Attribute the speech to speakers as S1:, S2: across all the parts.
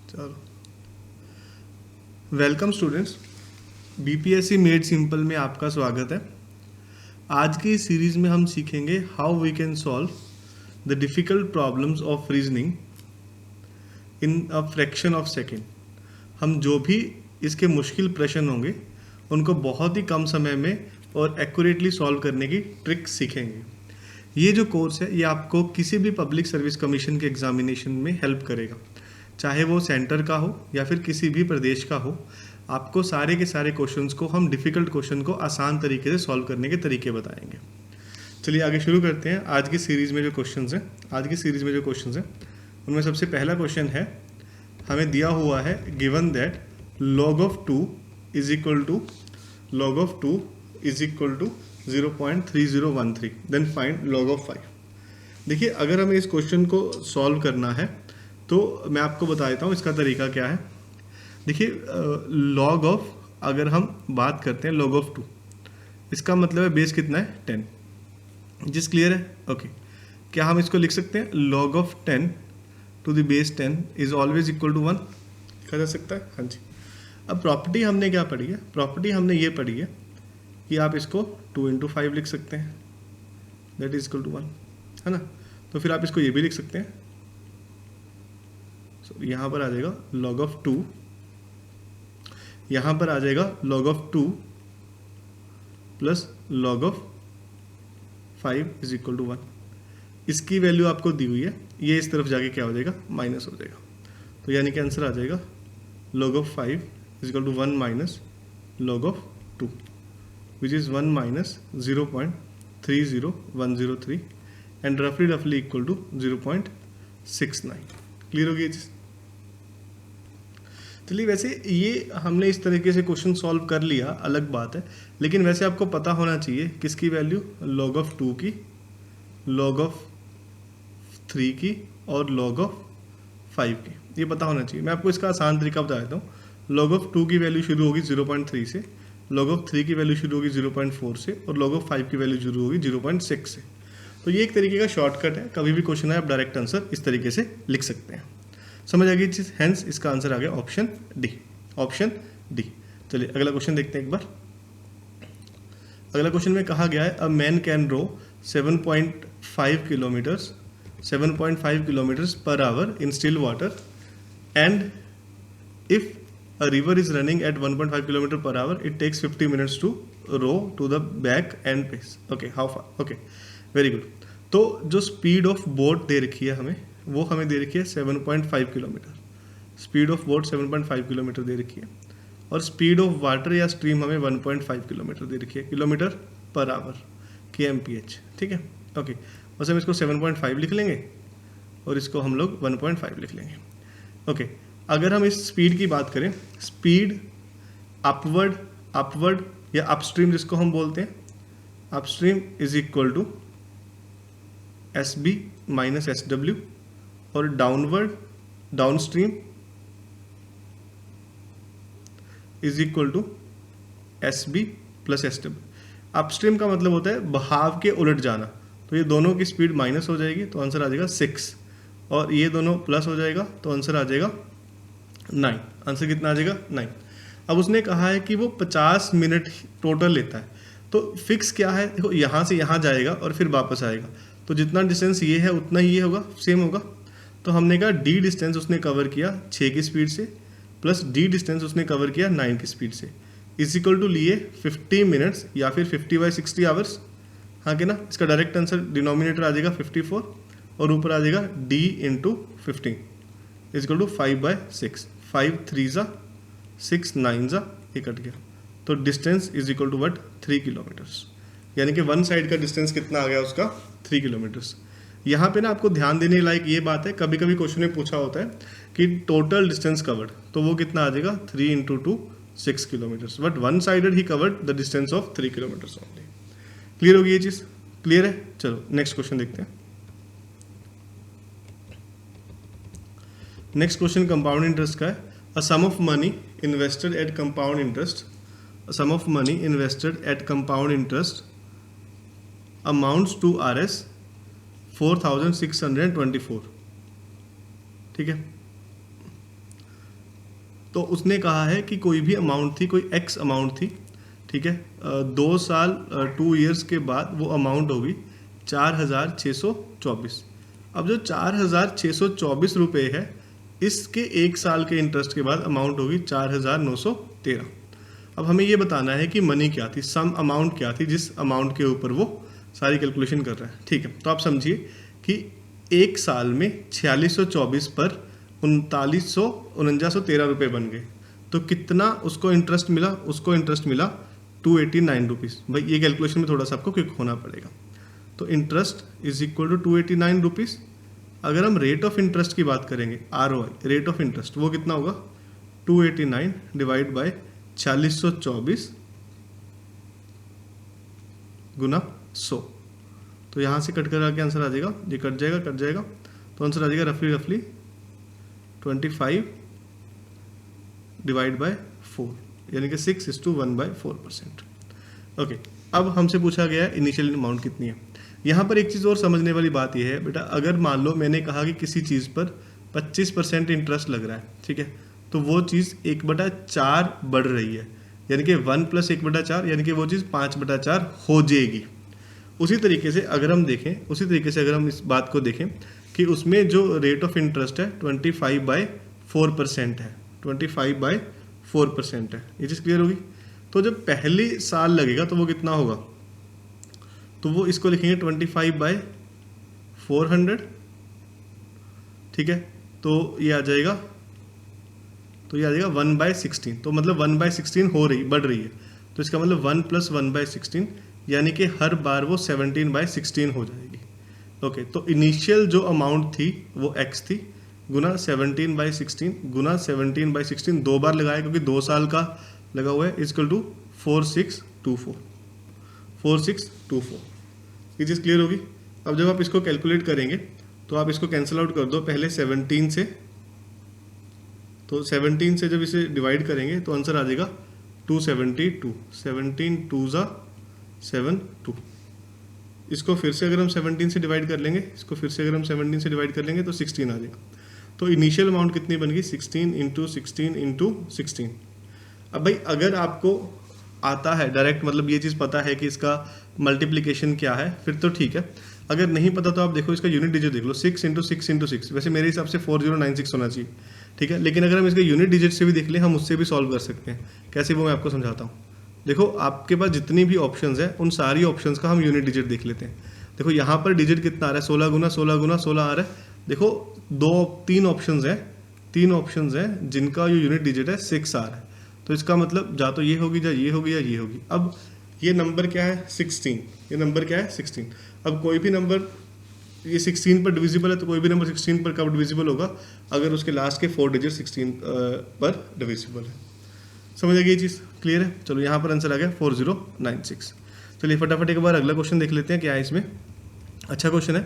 S1: चलो, welcome students. BPSC made simple में आपका स्वागत है। आज की इस सीरीज में हम सीखेंगे how we can solve the difficult problems of reasoning in a fraction of second. हम जो भी इसके मुश्किल प्रश्न होंगे उनको बहुत ही कम समय में और एक्यूरेटली सॉल्व करने की ट्रिक सीखेंगे। ये जो कोर्स है ये आपको किसी भी पब्लिक सर्विस कमीशन के एग्जामिनेशन में हेल्प करेगा, चाहे वो सेंटर का हो या फिर किसी भी प्रदेश का हो। आपको सारे के सारे क्वेश्चंस को, हम डिफ़िकल्ट क्वेश्चन को आसान तरीके से सॉल्व करने के तरीके बताएंगे। चलिए आगे शुरू करते हैं। आज की सीरीज़ में जो क्वेश्चंस हैं उनमें सबसे पहला क्वेश्चन है, हमें दिया हुआ है given that log of 2 is equal to 0.3013, then find log of 5। देखिए, अगर हमें इस क्वेश्चन को सॉल्व करना है तो मैं आपको बता देता हूँ इसका तरीका क्या है। देखिए, log ऑफ, अगर हम बात करते हैं log ऑफ 2, इसका मतलब है बेस कितना है 10। जिस क्लियर है? ओके। क्या हम इसको लिख सकते हैं log of 10 to the base 10 is always equal to 1? लिखा जा सकता है, हाँ जी। अब प्रॉपर्टी हमने क्या पढ़ी है? प्रॉपर्टी हमने ये पढ़ी है कि आप इसको 2 × 5 लिख सकते हैं, दैट इज इक्वल टू 1, है ना। तो फिर आप इसको ये भी लिख सकते हैं। यहाँ पर आ जाएगा log ऑफ 2, यहाँ पर आ जाएगा log of 2 plus log of 5 is equal to 1। इसकी वैल्यू आपको दी हुई है, ये इस तरफ जाके क्या हो जाएगा, माइनस हो जाएगा। तो यानी कि आंसर आ जाएगा log of 5 is equal to 1 minus log of 2, which is 1 minus 0.30103 and रफली इक्वल टू 0.69। क्लियर होगी ये चीज़? चलिए, वैसे ये हमने इस तरीके से क्वेश्चन सॉल्व कर लिया, अलग बात है, लेकिन वैसे आपको पता होना चाहिए किसकी वैल्यू, log ऑफ 2 की, log ऑफ 3 की और log ऑफ 5 की, ये पता होना चाहिए। मैं आपको इसका आसान तरीका बता देता हूँ। log ऑफ 2 की वैल्यू शुरू होगी 0.3 से, log ऑफ 3 की वैल्यू शुरू होगी 0.4 से और log ऑफ 5 की वैल्यू शुरू होगी 0.6 से। तो ये एक तरीके का शॉर्टकट है, कभी भी क्वेश्चन है आप डायरेक्ट आंसर इस तरीके से लिख सकते हैं। समझ आ गई चीज़? हेंस इसका आंसर आ गया ऑप्शन डी, ऑप्शन डी। चलिए अगला क्वेश्चन देखते हैं एक बार। अगला क्वेश्चन में कहा गया है a man can row 7.5 kilometers per hour in still water and if a river is running at 1.5 kilometer per hour it takes 50 minutes to row to the back and pace. Okay, how far? Okay, very good. तो जो speed of boat दे रखी है हमें, वो हमें दे रखी है 7.5 kilometre. Speed of boat 7.5 kilometre दे रखी है और स्पीड ऑफ वाटर या स्ट्रीम हमें 1.5 किलोमीटर दे रखी है, किलोमीटर पर आवर, kmph। ठीक है, ओके। बस हम इसको 7.5 लिख लेंगे और इसको हम लोग 1.5 लिख लेंगे। ओके, अगर हम इस स्पीड की बात करें, स्पीड अपवर्ड या अपस्ट्रीम जिसको हम बोलते हैं, upstream is equal to SB minus SW और downstream is equal to SB plus SW। Upstream का मतलब होता है बहाव के उलट जाना, तो ये दोनों की स्पीड माइनस हो जाएगी तो आंसर आ जाएगा 6, और ये दोनों प्लस हो जाएगा तो आंसर आ जाएगा 9। आंसर कितना आ जाएगा? 9। अब उसने कहा है कि वो 50 मिनट टोटल लेता है, तो फिक्स क्या है, देखो यहाँ से यहाँ जाएगा और फिर वापस आएगा, तो जितना डिस्टेंस ये है उतना ही ये होगा, सेम होगा। तो हमने कहा डी डिस्टेंस उसने कवर किया 6 की स्पीड से प्लस डी डिस्टेंस उसने कवर किया 9 की स्पीड से, इज इक्वल टू लिए 50 मिनट्स या फिर 50/60 आवर्स। हाँ कि ना? इसका डायरेक्ट आंसर डिनोमिनेटर आ जाएगा 54 और ऊपर आ जाएगा d into 15 is equal to 5/6। 5 3 6 9 ये कट गया, तो distance is equal to what 3 kilometers. यानी कि वन साइड का डिस्टेंस कितना आ गया उसका? 3 किलोमीटर्स। यहाँ पे ना आपको ध्यान देने लायक ये बात है, कभी कभी क्वेश्चन में पूछा होता है कि टोटल डिस्टेंस कवर्ड, तो वो कितना आ जाएगा 3 × 2 6 kilometres, but one sided he covered the distance of 3 kilometres only. Clear होगी ये चीज़? क्लियर है? चलो नेक्स्ट क्वेश्चन देखते हैं। नेक्स्ट क्वेश्चन कंपाउंड इंटरेस्ट का है। A sum of money invested at compound interest amounts to Rs 4624। ठीक है, तो उसने कहा है कि कोई भी अमाउंट थी, कोई एक्स अमाउंट थी, ठीक है, 2 साल 2 ईयर्स के बाद वो अमाउंट होगी 4,624। अब जो 4,624 रुपये है, इसके 1 साल के इंटरेस्ट के बाद अमाउंट होगी 4,913। अब हमें ये बताना है कि मनी क्या थी, सम अमाउंट क्या थी जिस अमाउंट के ऊपर वो सारी कैलकुलेशन कर रहा है। ठीक है, तो आप समझिए कि 1 साल में 4624 पर 3913 रुपये बन गए, तो कितना उसको इंटरेस्ट मिला? उसको इंटरेस्ट मिला 289 रुपीज़। भाई ये कैलकुलेशन में थोड़ा सा आपको क्विक होना पड़ेगा। तो interest is equal to 289 rupees. अगर हम रेट ऑफ इंटरेस्ट की बात करेंगे, ROI रेट ऑफ इंटरेस्ट, वो कितना होगा? 289 डिवाइड बाय 4624 गुना 100। तो यहाँ से कट कर आके आंसर आ जाएगा, ये कट जाएगा, तो आंसर आ जाएगा रफली 25 डिवाइड बाय 4, यानी कि 6:1/4%। ओके, अब हमसे पूछा गया है इनिशियल अमाउंट कितनी है। यहाँ पर एक चीज़ और समझने वाली बात यह है बेटा, अगर मान लो मैंने कहा कि किसी चीज़ पर 25% इंटरेस्ट लग रहा है, ठीक है, तो वो चीज़ 1/4 बढ़ रही है, यानी कि 1 + 1/4, यानी कि वो चीज़ 5/4 हो जाएगी। उसी तरीके से अगर हम इस बात को देखें कि उसमें जो रेट ऑफ इंटरेस्ट है 25/4% है, 25/4% है। ये चीज़ क्लियर होगी? तो जब पहली साल लगेगा तो वो कितना होगा? तो वो इसको लिखेंगे 25/400, ठीक है, तो ये आ जाएगा 1/16। तो मतलब 1/16 बढ़ रही है, तो इसका मतलब 1 + 1/16, यानी कि हर बार वो 17/16 हो जाएगी। ओके, तो इनिशियल जो अमाउंट थी वो x थी, गुना 17/16 गुना 17/16, 2 बार लगाया क्योंकि 2 साल का लगा हुआ है, इक्वल टू 4624। ये चीज़ क्लियर होगी? अब जब आप इसको कैलकुलेट करेंगे तो आप इसको कैंसिल आउट कर दो पहले 17 से, तो 17 से जब इसे डिवाइड करेंगे तो आंसर आ जाएगा 272। 17 2 ज़ा 72। इसको फिर से अगर हम 17 से डिवाइड कर लेंगे, तो 16 आ जाएगा। तो इनिशियल अमाउंट कितनी बन गई? 16 × 16 × 16। अब भाई अगर आपको आता है डायरेक्ट, मतलब ये चीज़ पता है कि इसका मल्टीप्लिकेशन क्या है, फिर तो ठीक है। अगर नहीं पता तो आप देखो इसका यूनिट डिजिट देख लो, 6 × 6 × 6। वैसे मेरे हिसाब से 4096 होना चाहिए, ठीक है, लेकिन अगर हम इसके यूनिट डिजिट से भी देख लें, हम उससे भी सॉल्व कर सकते हैं। कैसे, वो मैं आपको समझाता हूँ। देखो आपके पास जितनी भी ऑप्शंस है उन सारी ऑप्शंस का हम यूनिट डिजिट देख लेते हैं। देखो यहाँ पर डिजिट कितना आ रहा है? 16 × 16 × 16 आ रहा है। देखो 3 ऑप्शंस हैं जिनका जो यूनिट डिजिट है 6 आ रहा है। तो इसका मतलब जा तो ये होगी, या ये होगी। अब ये नंबर क्या है? 16। अब कोई भी नंबर ये 16 पर डिविजिबल है, तो कोई भी नंबर 16 पर कब डिविजिबल होगा? अगर उसके लास्ट के 4 डिजिट 16 पर डिविजिबल है। समझ आ गई ये चीज़? क्लियर है? चलो यहाँ पर आंसर आ गया 4096। चलिए फटाफट एक बार अगला क्वेश्चन देख लेते हैं क्या है इसमें। अच्छा क्वेश्चन है।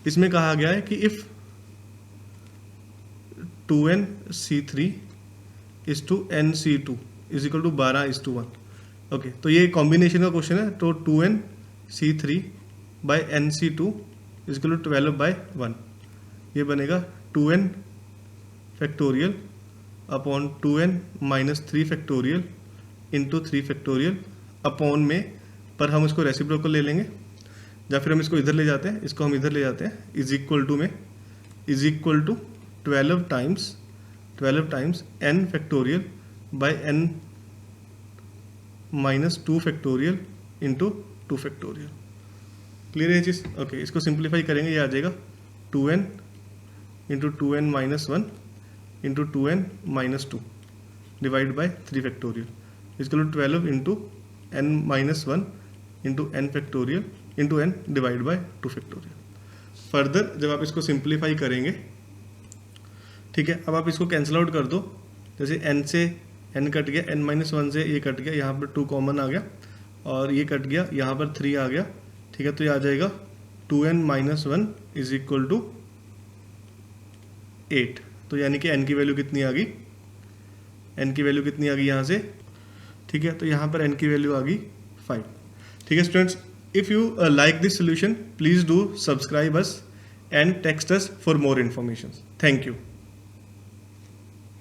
S1: इसमें कहा गया है कि if 2nC3 is to nC2 is equal to 12:1। Okay, तो ये कॉम्बिनेशन का क्वेश्चन है। तो 2nC3 by nC2 is equal to 12/1। ये बनेगा 2n factorial upon 2n - 3 factorial into 3 factorial upon में, पर हम इसको रेसिप्रोकल ले लेंगे, या फिर हम इसको इधर ले जाते हैं, इज इक्वल टू में, is equal to 12 times n factorial by n - 2 factorial into 2 factorial. Clear है चीज़? ओके, इसको सिंप्लीफाई करेंगे, ये आ जाएगा 2n into 2n - 1 into 2n - 2 divide by 3 factorial equal to 12 into n - 1 into n factorial into n divide by 2 factorial. Further जब आप इसको सिंप्लीफाई करेंगे, ठीक है, अब आप इसको कैंसिल आउट कर दो। जैसे n से n कट गया, n - 1 से ये कट गया, यहाँ पर 2 कॉमन आ गया, और ये कट गया, यहाँ पर 3 आ गया, ठीक है। तो ये आ जाएगा 2n - 1 इज इक्वल टू 8। तो यानी कि n की वैल्यू कितनी आ गई? यहाँ से, ठीक है। तो यहाँ पर n की वैल्यू आ गई 5। ठीक है students, if you like this solution please do subscribe us and text us for more information. Thank you.